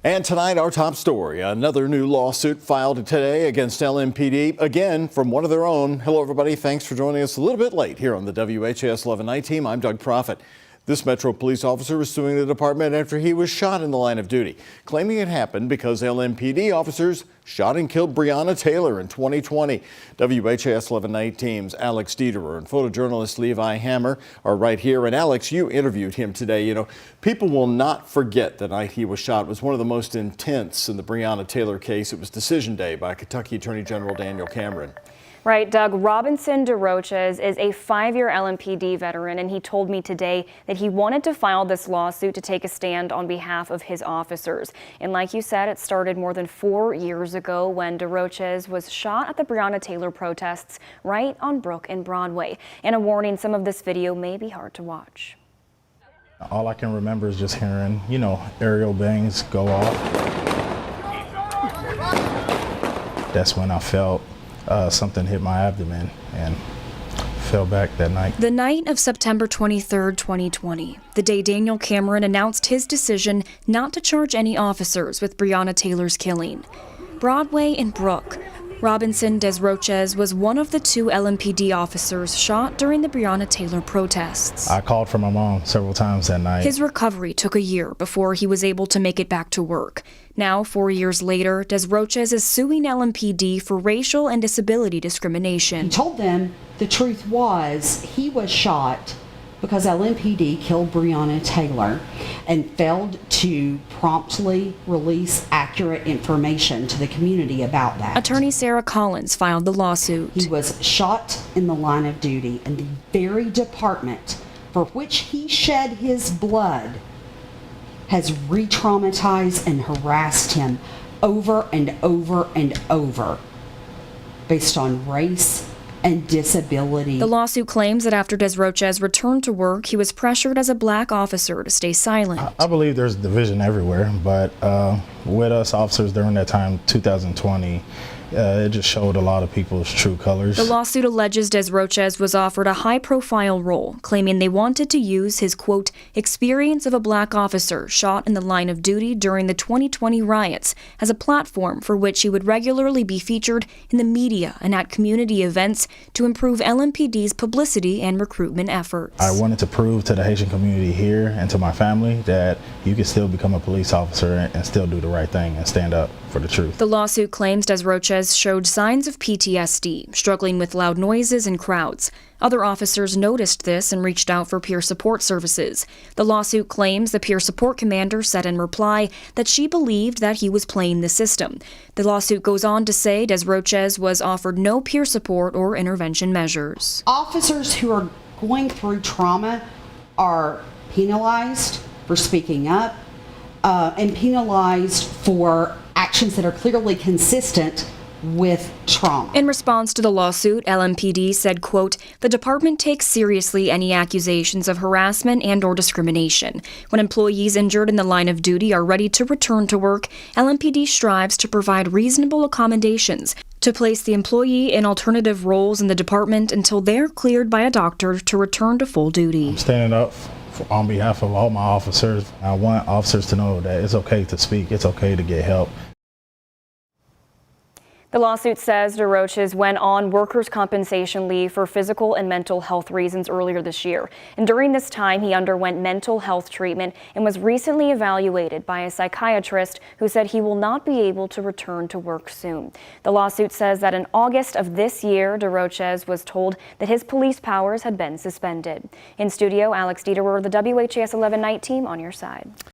And tonight, our top story, another new lawsuit filed today against LMPD, again from one of their own. Hello, everybody. Thanks for joining us a little bit late here on the WHAS 11 Night Team. I'm Doug Proffitt. This Metro Police officer is suing the department after he was shot in the line of duty, claiming it happened because LMPD officers shot and killed Breonna Taylor in 2020. WHAS 11 Night Team's Alex Dieterer and photojournalist Levi Hammer are right here. And Alex, you interviewed him today. You know, people will not forget the night he was shot. It was one of the most intense in the Breonna Taylor case. It was decision day by Kentucky Attorney General Daniel Cameron. Right, Doug. Robinson Desroches is a 5-year LMPD veteran, and he told me today that he wanted to file this lawsuit to take a stand on behalf of his officers. And like you said, it started more than 4 years ago when Desroches was shot at the Breonna Taylor protests right on Brook and Broadway. And a warning, some of this video may be hard to watch. All I can remember is just hearing, aerial bangs go off. That's when I felt something hit my abdomen and fell back that night. The night of September 23, 2020, the day Daniel Cameron announced his decision not to charge any officers with Breonna Taylor's killing. Broadway and Brook. Robinson Desroches was one of the 2 LMPD officers shot during the Breonna Taylor protests. I called for my mom several times that night. His recovery took a year before he was able to make it back to work. Now, 4 years later, Desroches is suing LMPD for racial and disability discrimination. He told them the truth was he was shot because LMPD killed Breonna Taylor and failed to promptly release accurate information to the community about that. Attorney Sarah Collins filed the lawsuit. He was shot in the line of duty, and the very department for which he shed his blood has re-traumatized and harassed him over and over and over based on race and disability. The lawsuit claims that after Desroches returned to work, he was pressured as a black officer to stay silent. I believe there's division everywhere, but with us officers during that time, 2020, it just showed a lot of people's true colors. The lawsuit alleges Desroches was offered a high-profile role, claiming they wanted to use his, quote, experience of a black officer shot in the line of duty during the 2020 riots as a platform for which he would regularly be featured in the media and at community events to improve LMPD's publicity and recruitment efforts. I wanted to prove to the Haitian community here and to my family that you can still become a police officer and still do the right thing and stand up for the truth. The lawsuit claims Desroches showed signs of PTSD, struggling with loud noises and crowds. Other officers noticed this and reached out for peer support services. The lawsuit claims the peer support commander said in reply that she believed that he was playing the system. The lawsuit goes on to say Desroches was offered no peer support or intervention measures. Officers who are going through trauma are penalized for speaking up and penalized for actions that are clearly consistent with trauma. In response to the lawsuit, LMPD said, quote, the department takes seriously any accusations of harassment and or discrimination. When employees injured in the line of duty are ready to return to work, LMPD strives to provide reasonable accommodations to place the employee in alternative roles in the department until they're cleared by a doctor to return to full duty. I'm standing up on behalf of all my officers. I want officers to know that it's okay to speak, it's okay to get help. The lawsuit says Desroches went on workers' compensation leave for physical and mental health reasons earlier this year. And during this time, he underwent mental health treatment and was recently evaluated by a psychiatrist who said he will not be able to return to work soon. The lawsuit says that in August of this year, Desroches was told that his police powers had been suspended. In studio, Alex Dieterer, the WHAS 11 Night Team, on your side.